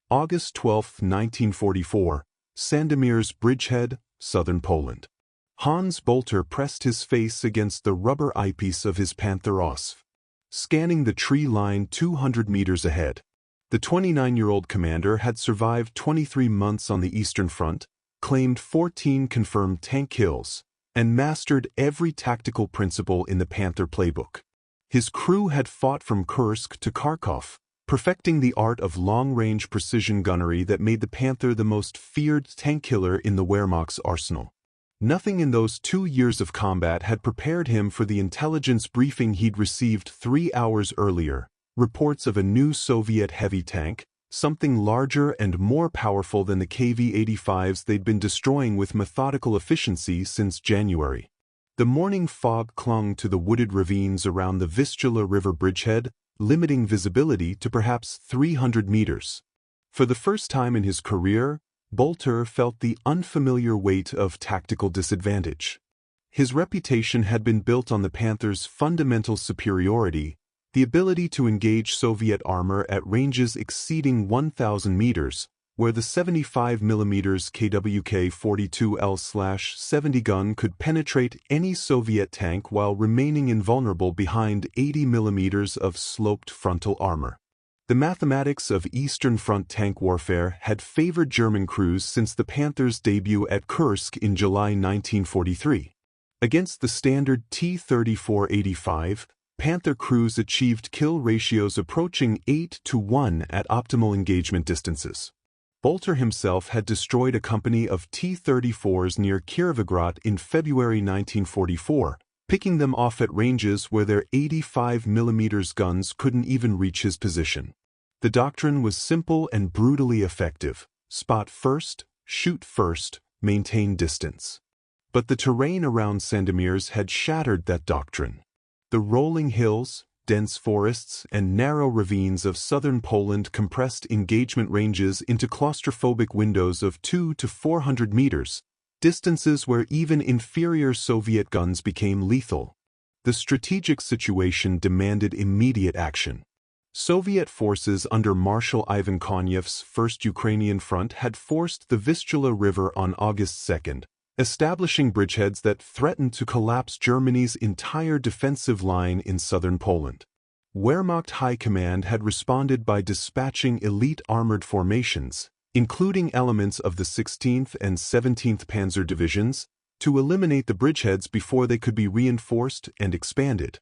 August 12, 1944, Sandomierz Bridgehead, southern Poland. Hans Bolter pressed his face against the rubber eyepiece of his Panther IS-2, scanning the tree line 200 meters ahead. The 29-year-old commander had survived 23 months on the Eastern Front, claimed 14 confirmed tank kills, and mastered every tactical principle in the Panther playbook. His crew had fought from Kursk to Kharkov, perfecting the art of long-range precision gunnery that made the Panther the most feared tank killer in the Wehrmacht's arsenal. Nothing in those 2 years of combat had prepared him for the intelligence briefing he'd received 3 hours earlier, reports of a new Soviet heavy tank, something larger and more powerful than the KV-85s they'd been destroying with methodical efficiency since January. The morning fog clung to the wooded ravines around the Vistula River bridgehead, limiting visibility to perhaps 300 meters. For the first time in his career, Bolter felt the unfamiliar weight of tactical disadvantage. His reputation had been built on the Panther's fundamental superiority, the ability to engage Soviet armor at ranges exceeding 1,000 meters, where the 75mm KWK-42L/70 gun could penetrate any Soviet tank while remaining invulnerable behind 80mm of sloped frontal armor. The mathematics of Eastern Front tank warfare had favored German crews since the Panther's debut at Kursk in July 1943. Against the standard T-34-85, Panther crews achieved kill ratios approaching 8-to-1 at optimal engagement distances. Bolter himself had destroyed a company of T-34s near Kirovograd in February 1944, picking them off at ranges where their 85mm guns couldn't even reach his position. The doctrine was simple and brutally effective: spot first, shoot first, maintain distance. But the terrain around Sandomierz had shattered that doctrine. The rolling hills, dense forests, and narrow ravines of southern Poland compressed engagement ranges into claustrophobic windows of 200 to 400 meters, distances where even inferior Soviet guns became lethal. The strategic situation demanded immediate action. Soviet forces under Marshal Ivan Konev's First Ukrainian Front had forced the Vistula River on August 2, establishing bridgeheads that threatened to collapse Germany's entire defensive line in southern Poland. Wehrmacht High Command had responded by dispatching elite armored formations, including elements of the 16th and 17th Panzer Divisions, to eliminate the bridgeheads before they could be reinforced and expanded.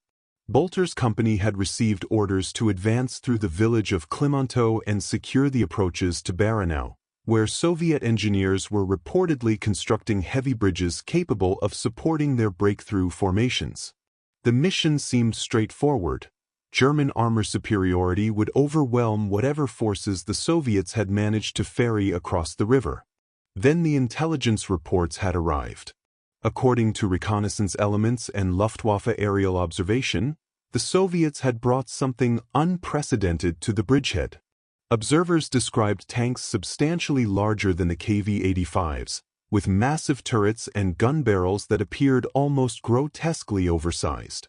Bolter's company had received orders to advance through the village of Klimonto and secure the approaches to Baranov, where Soviet engineers were reportedly constructing heavy bridges capable of supporting their breakthrough formations. The mission seemed straightforward. German armor superiority would overwhelm whatever forces the Soviets had managed to ferry across the river. Then the intelligence reports had arrived. According to reconnaissance elements and Luftwaffe aerial observation, the Soviets had brought something unprecedented to the bridgehead. Observers described tanks substantially larger than the KV-85s, with massive turrets and gun barrels that appeared almost grotesquely oversized.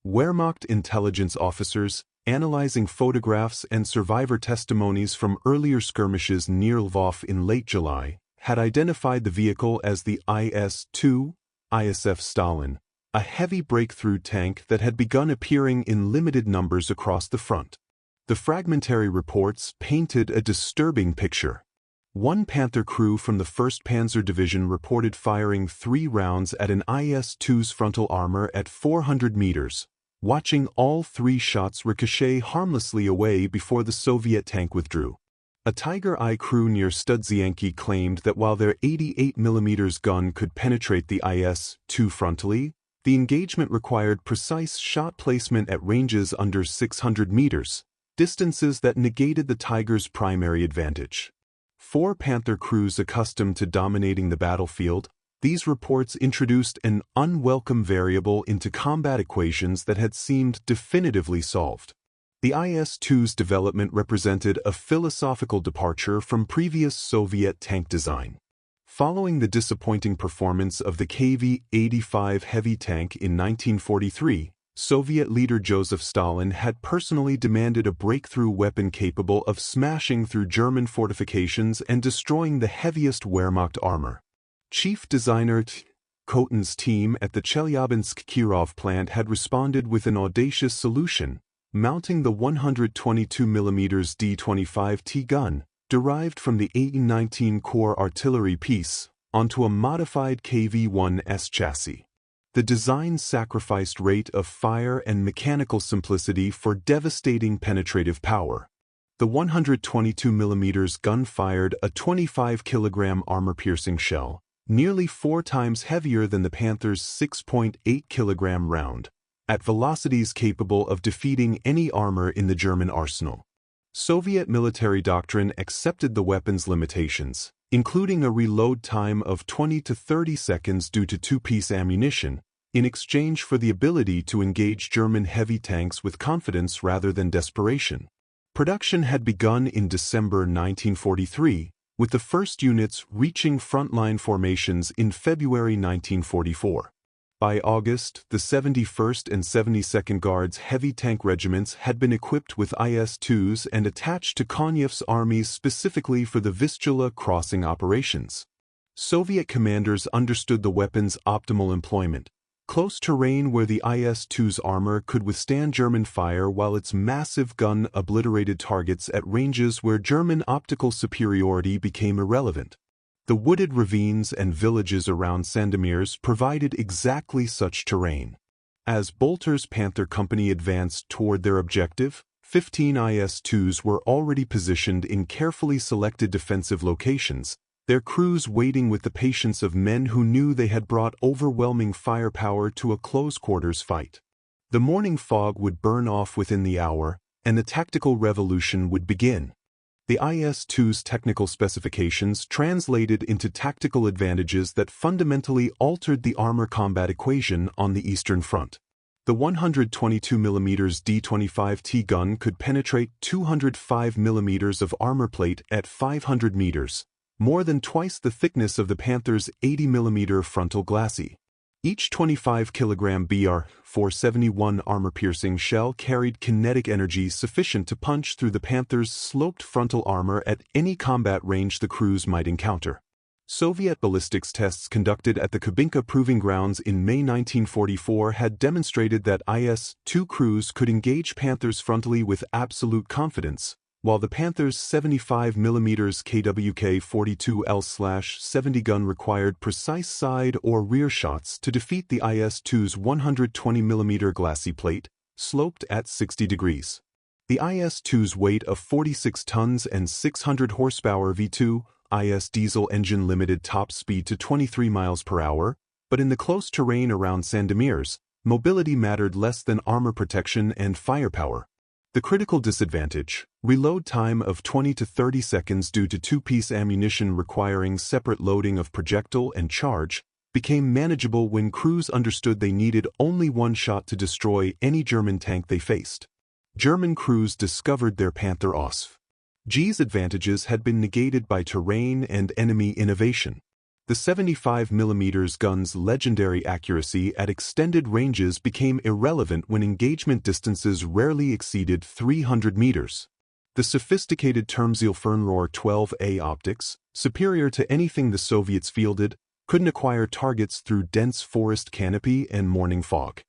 Wehrmacht intelligence officers, analyzing photographs and survivor testimonies from earlier skirmishes near Lvov in late July, had identified the vehicle as the IS-2 ISF Stalin, a heavy breakthrough tank that had begun appearing in limited numbers across the front. The fragmentary reports painted a disturbing picture. One Panther crew from the 1st Panzer Division reported firing 3 rounds at an IS-2's frontal armor at 400 meters, watching all 3 shots ricochet harmlessly away before the Soviet tank withdrew. A Tiger Eye crew near Studzianki claimed that while their 88mm gun could penetrate the IS-2 frontally, the engagement required precise shot placement at ranges under 600 meters, distances that negated the Tiger's primary advantage. 4 Panther crews accustomed to dominating the battlefield, these reports introduced an unwelcome variable into combat equations that had seemed definitively solved. The IS-2's development represented a philosophical departure from previous Soviet tank design. Following the disappointing performance of the KV-85 heavy tank in 1943, Soviet leader Joseph Stalin had personally demanded a breakthrough weapon capable of smashing through German fortifications and destroying the heaviest Wehrmacht armor. Chief designer Kotin's team at the Chelyabinsk-Kirov plant had responded with an audacious solution, mounting the 122mm D-25T gun, derived from the 1819 Corps artillery piece, onto a modified KV-1S chassis. The design sacrificed rate of fire and mechanical simplicity for devastating penetrative power. The 122mm gun fired a 25-kilogram armor-piercing shell, nearly 4 times heavier than the Panther's 6.8-kilogram round, at velocities capable of defeating any armor in the German arsenal. Soviet military doctrine accepted the weapon's limitations, including a reload time of 20 to 30 seconds due to two-piece ammunition, in exchange for the ability to engage German heavy tanks with confidence rather than desperation. Production had begun in December 1943, with the first units reaching frontline formations in February 1944. By August, the 71st and 72nd Guards heavy tank regiments had been equipped with IS-2’s and attached to Konev's armies specifically for the Vistula crossing operations. Soviet commanders understood the weapon's optimal employment: close terrain where the IS-2's armor could withstand German fire while its massive gun obliterated targets at ranges where German optical superiority became irrelevant. The wooded ravines and villages around Sandomierz provided exactly such terrain. As Bolter's Panther Company advanced toward their objective, 15 IS-2's were already positioned in carefully selected defensive locations, their crews waiting with the patience of men who knew they had brought overwhelming firepower to a close-quarters fight. The morning fog would burn off within the hour, and the tactical revolution would begin. The IS-2's technical specifications translated into tactical advantages that fundamentally altered the armor combat equation on the Eastern Front. The 122mm D-25T gun could penetrate 205mm of armor plate at 500 meters, more than twice the thickness of the Panther's 80mm frontal glacis. Each 25-kilogram BR-471 armor-piercing shell carried kinetic energy sufficient to punch through the Panther's sloped frontal armor at any combat range the crews might encounter. Soviet ballistics tests conducted at the Kubinka Proving Grounds in May 1944 had demonstrated that IS-2 crews could engage Panthers frontally with absolute confidence, while the Panther's 75mm KWK-42L/70 gun required precise side or rear shots to defeat the IS-2's 120mm glacis plate, sloped at 60 degrees. The IS-2's weight of 46 tons and 600 horsepower V2, IS diesel engine limited top speed to 23 miles per hour, but in the close terrain around Sandomierz, mobility mattered less than armor protection and firepower. The critical disadvantage, reload time of 20 to 30 seconds due to two-piece ammunition requiring separate loading of projectile and charge, became manageable when crews understood they needed only one shot to destroy any German tank they faced. German crews discovered their Panther IS-2's advantages had been negated by terrain and enemy innovation. The 75mm gun's legendary accuracy at extended ranges became irrelevant when engagement distances rarely exceeded 300 meters. The sophisticated Termzielfernrohr 12A optics, superior to anything the Soviets fielded, couldn't acquire targets through dense forest canopy and morning fog.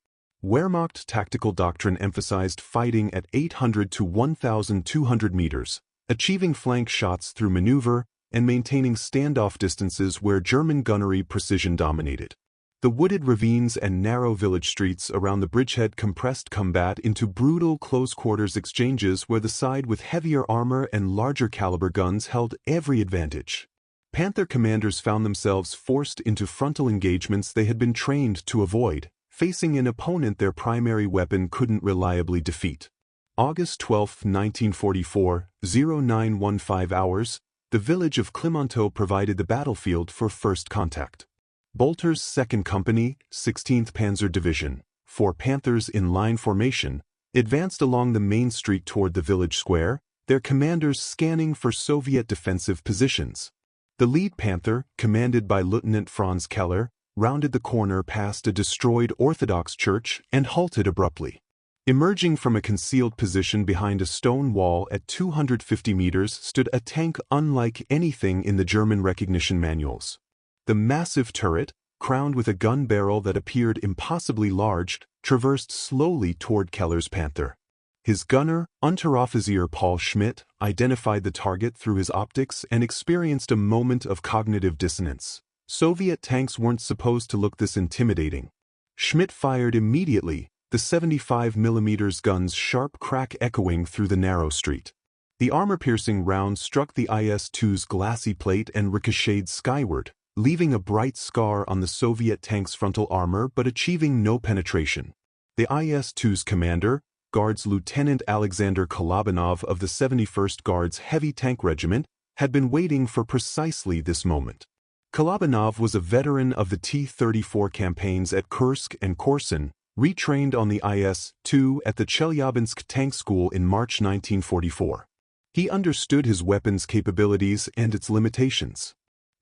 Wehrmacht tactical doctrine emphasized fighting at 800 to 1,200 meters, achieving flank shots through maneuver, and maintaining standoff distances where German gunnery precision dominated. The wooded ravines and narrow village streets around the bridgehead compressed combat into brutal close-quarters exchanges where the side with heavier armor and larger caliber guns held every advantage. Panther commanders found themselves forced into frontal engagements they had been trained to avoid, facing an opponent their primary weapon couldn't reliably defeat. August 12, 1944, 0915 hours, the village of Clemenceau provided the battlefield for first contact. Bolter's 2nd Company, 16th Panzer Division, 4 Panthers in line formation, advanced along the main street toward the village square, their commanders scanning for Soviet defensive positions. The lead Panther, commanded by Lieutenant Franz Keller, rounded the corner past a destroyed Orthodox church, and halted abruptly. Emerging from a concealed position behind a stone wall at 250 meters stood a tank unlike anything in the German recognition manuals. The massive turret, crowned with a gun barrel that appeared impossibly large, traversed slowly toward Keller's Panther. His gunner, Unteroffizier Paul Schmidt, identified the target through his optics and experienced a moment of cognitive dissonance. Soviet tanks weren't supposed to look this intimidating. Schmidt fired immediately, the 75mm gun's sharp crack echoing through the narrow street. The armor-piercing round struck the IS-2's glassy plate and ricocheted skyward, leaving a bright scar on the Soviet tank's frontal armor but achieving no penetration. The IS-2's commander, Guards Lieutenant Alexander Kolobanov of the 71st Guards Heavy Tank Regiment, had been waiting for precisely this moment. Kolobanov was a veteran of the T-34 campaigns at Kursk and Korsun, retrained on the IS-2 at the Chelyabinsk Tank School in March 1944. He understood his weapon's capabilities and its limitations.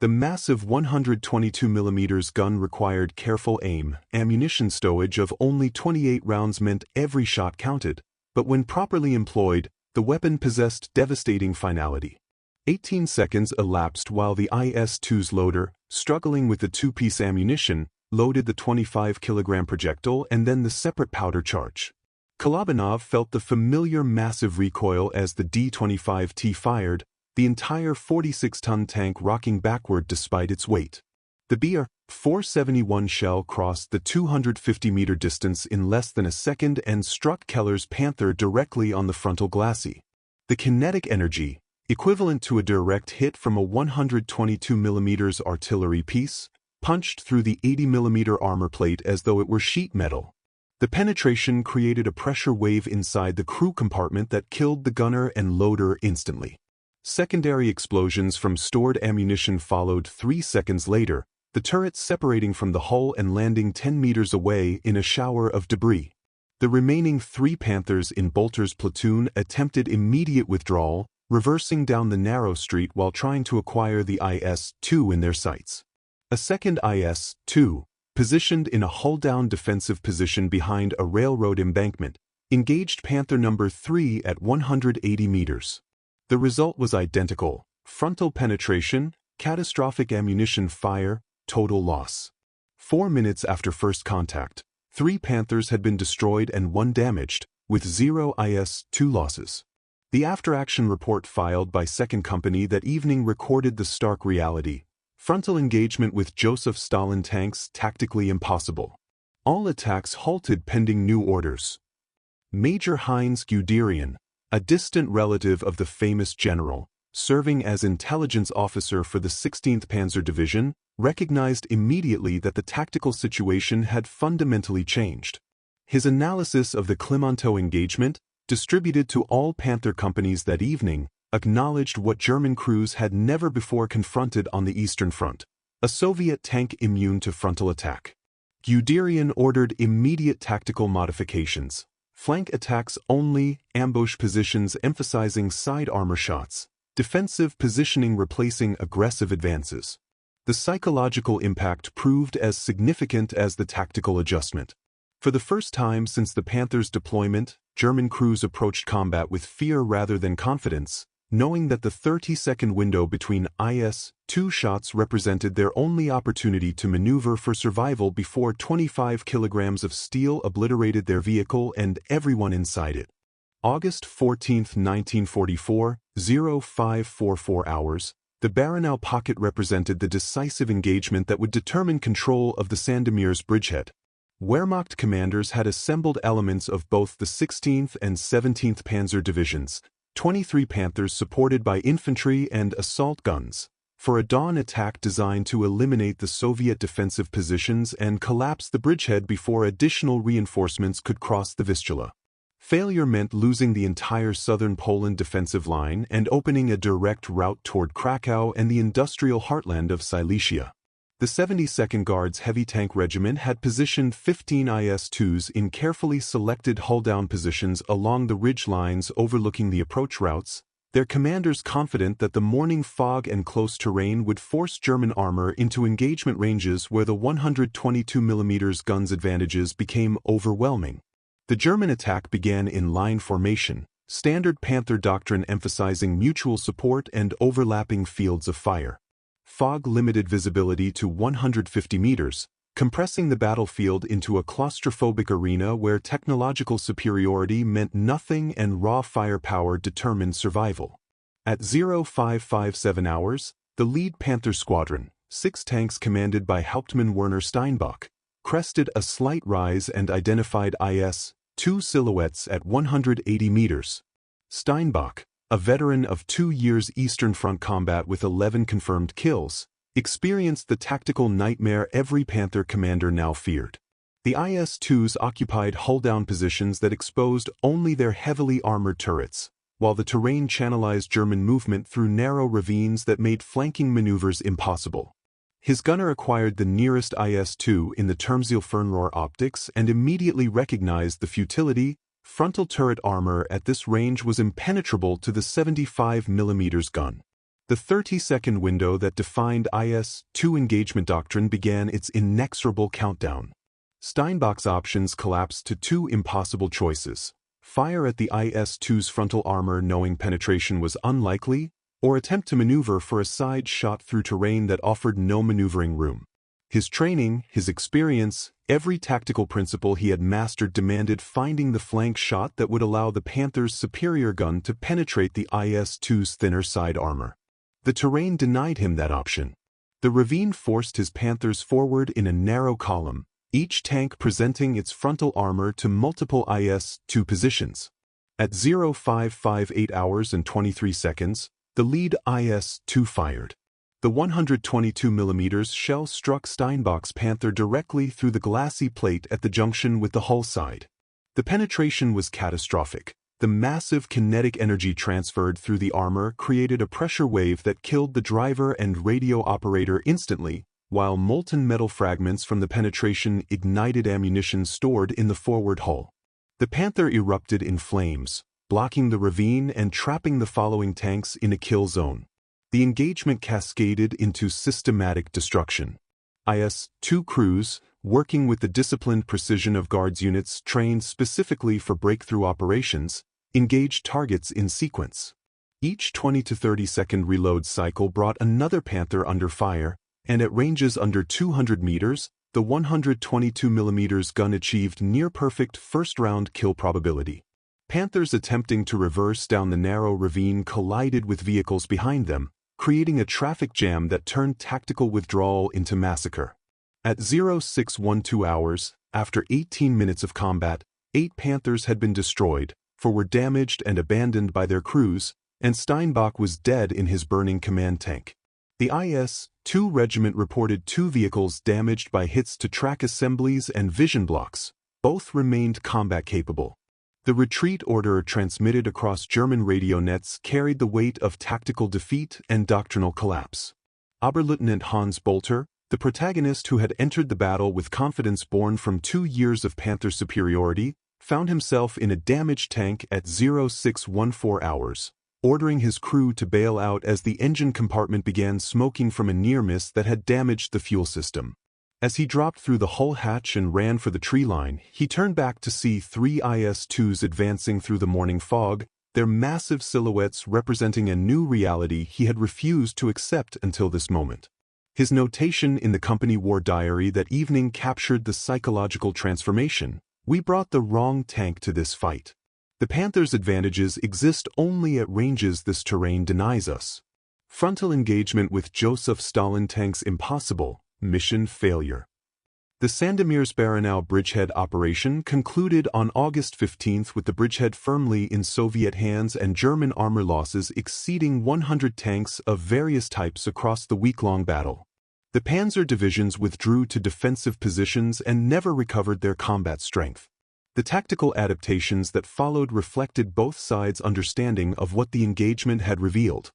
The massive 122mm gun required careful aim. Ammunition stowage of only 28 rounds meant every shot counted, but when properly employed, the weapon possessed devastating finality. 18 seconds elapsed while the IS-2's loader, struggling with the two-piece ammunition, loaded the 25-kilogram projectile and then the separate powder charge. Kolobanov felt the familiar massive recoil as the D-25T fired, the entire 46-ton tank rocking backward despite its weight. The BR-471 shell crossed the 250-meter distance in less than a second and struck Keller's Panther directly on the frontal glacis. The kinetic energy, equivalent to a direct hit from a 122mm artillery piece, punched through the 80mm armor plate as though it were sheet metal. The penetration created a pressure wave inside the crew compartment that killed the gunner and loader instantly. Secondary explosions from stored ammunition followed 3 seconds later, the turret separating from the hull and landing 10 meters away in a shower of debris. The remaining 3 Panthers in Bolter's platoon attempted immediate withdrawal, reversing down the narrow street while trying to acquire the IS-2 in their sights. A second IS-2, positioned in a hull-down defensive position behind a railroad embankment, engaged Panther No. 3 at 180 meters. The result was identical: frontal penetration, catastrophic ammunition fire, total loss. 4 minutes after first contact, 3 Panthers had been destroyed and 1 damaged, with 0 IS-2 losses. The after-action report filed by 2nd Company that evening recorded the stark reality: frontal engagement with Joseph Stalin tanks tactically impossible. All attacks halted pending new orders. Major Heinz Guderian, a distant relative of the famous general, serving as intelligence officer for the 16th Panzer Division, recognized immediately that the tactical situation had fundamentally changed. His analysis of the Clemenceau engagement, distributed to all Panther companies that evening, acknowledged what German crews had never before confronted on the Eastern Front: a Soviet tank immune to frontal attack. Guderian ordered immediate tactical modifications: flank attacks only, ambush positions emphasizing side armor shots, defensive positioning replacing aggressive advances. The psychological impact proved as significant as the tactical adjustment. For the first time since the Panther's deployment, German crews approached combat with fear rather than confidence, knowing that the 30-second window between IS-2 shots represented their only opportunity to maneuver for survival before 25 kilograms of steel obliterated their vehicle and everyone inside it. August 14, 1944, 0544 hours, the Baranau pocket represented the decisive engagement that would determine control of the Sandomier's bridgehead. Wehrmacht commanders had assembled elements of both the 16th and 17th Panzer Divisions, 23 Panthers supported by infantry and assault guns, for a dawn attack designed to eliminate the Soviet defensive positions and collapse the bridgehead before additional reinforcements could cross the Vistula. Failure meant losing the entire southern Poland defensive line and opening a direct route toward Krakow and the industrial heartland of Silesia. The 72nd Guards Heavy Tank Regiment had positioned 15 IS-2s in carefully selected hull-down positions along the ridge lines overlooking the approach routes, their commanders confident that the morning fog and close terrain would force German armor into engagement ranges where the 122mm guns' advantages became overwhelming. The German attack began in line formation, standard Panther doctrine emphasizing mutual support and overlapping fields of fire. Fog limited visibility to 150 meters, compressing the battlefield into a claustrophobic arena where technological superiority meant nothing and raw firepower determined survival. At 0557 hours, the lead Panther squadron, 6 tanks commanded by Hauptmann Werner Steinbach, crested a slight rise and identified IS-2 silhouettes at 180 meters. Steinbach, a veteran of 2 years Eastern Front combat with 11 confirmed kills, experienced the tactical nightmare every Panther commander now feared. The IS-2's occupied hull-down positions that exposed only their heavily armored turrets, while the terrain channelized German movement through narrow ravines that made flanking maneuvers impossible. His gunner acquired the nearest IS-2 in the Termziel-Fernrohr optics and immediately recognized the futility. Frontal turret armor at this range was impenetrable to the 75mm gun. The 30-second window that defined IS-2 engagement doctrine began its inexorable countdown. Steinbach's options collapsed to 2 impossible choices: fire at the IS-2's frontal armor knowing penetration was unlikely, or attempt to maneuver for a side shot through terrain that offered no maneuvering room. His training, his experience, every tactical principle he had mastered demanded finding the flank shot that would allow the Panther's superior gun to penetrate the IS-2's thinner side armor. The terrain denied him that option. The ravine forced his Panthers forward in a narrow column, each tank presenting its frontal armor to multiple IS-2 positions. At 0558 hours and 23 seconds, the lead IS-2 fired. The 122mm shell struck Steinbach's Panther directly through the glassy plate at the junction with the hull side. The penetration was catastrophic. The massive kinetic energy transferred through the armor created a pressure wave that killed the driver and radio operator instantly, while molten metal fragments from the penetration ignited ammunition stored in the forward hull. The Panther erupted in flames, blocking the ravine and trapping the following tanks in a kill zone. The engagement cascaded into systematic destruction. IS-2 crews, working with the disciplined precision of Guards units trained specifically for breakthrough operations, engaged targets in sequence. Each 20 to 30 second reload cycle brought another Panther under fire, and at ranges under 200 meters, the 122mm gun achieved near-perfect first-round kill probability. Panthers attempting to reverse down the narrow ravine collided with vehicles behind them, creating a traffic jam that turned tactical withdrawal into massacre. At 0612 hours, after 18 minutes of combat, 8 Panthers had been destroyed, 4 were damaged and abandoned by their crews, and Steinbach was dead in his burning command tank. The IS-2 regiment reported 2 vehicles damaged by hits to track assemblies and vision blocks. Both remained combat-capable. The retreat order transmitted across German radio nets carried the weight of tactical defeat and doctrinal collapse. Oberleutnant Hans Bolter, the protagonist who had entered the battle with confidence born from 2 years of Panther superiority, found himself in a damaged tank at 0614 hours, ordering his crew to bail out as the engine compartment began smoking from a near miss that had damaged the fuel system. As he dropped through the hull hatch and ran for the tree line, he turned back to see 3 IS-2s advancing through the morning fog, their massive silhouettes representing a new reality he had refused to accept until this moment. His notation in the company war diary that evening captured the psychological transformation. We brought the wrong tank to this fight. The Panther's advantages exist only at ranges this terrain denies us. Frontal engagement with Joseph Stalin tanks impossible, mission failure. The Sandomierz-Baranau bridgehead operation concluded on August 15 with the bridgehead firmly in Soviet hands and German armor losses exceeding 100 tanks of various types across the week-long battle. The Panzer divisions withdrew to defensive positions and never recovered their combat strength. The tactical adaptations that followed reflected both sides' understanding of what the engagement had revealed.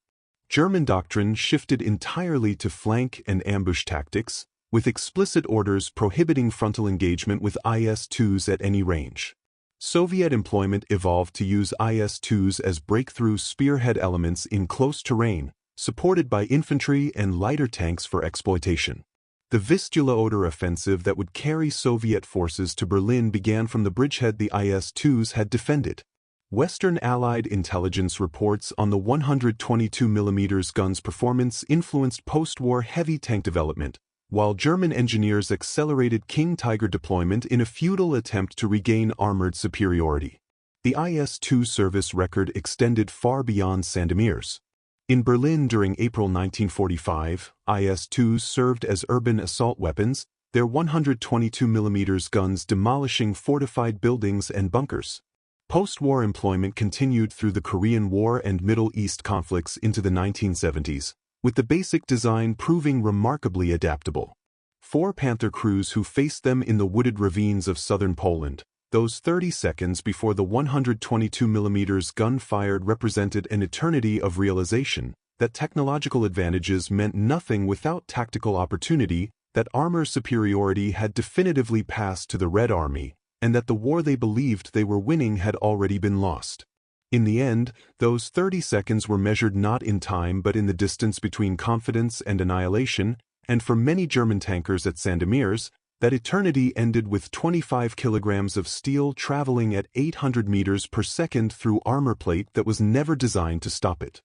German doctrine shifted entirely to flank and ambush tactics, with explicit orders prohibiting frontal engagement with IS-2s at any range. Soviet employment evolved to use IS-2's as breakthrough spearhead elements in close terrain, supported by infantry and lighter tanks for exploitation. The Vistula-Oder offensive that would carry Soviet forces to Berlin began from the bridgehead the IS-2's had defended. Western Allied intelligence reports on the 122mm gun's performance influenced post-war heavy tank development, while German engineers accelerated King Tiger deployment in a futile attempt to regain armored superiority. The IS-2 service record extended far beyond Sandomierz. In Berlin during April 1945, IS-2's served as urban assault weapons, their 122mm guns demolishing fortified buildings and bunkers. Post-war employment continued through the Korean War and Middle East conflicts into the 1970s, with the basic design proving remarkably adaptable. 4 Panther crews who faced them in the wooded ravines of southern Poland. Those 30 seconds before the 122mm gun fired represented an eternity of realization that technological advantages meant nothing without tactical opportunity, that armor superiority had definitively passed to the Red Army, and that the war they believed they were winning had already been lost. In the end, those 30 seconds were measured not in time but in the distance between confidence and annihilation, and for many German tankers at Sandomierz, that eternity ended with 25 kilograms of steel traveling at 800 meters per second through armor plate that was never designed to stop it.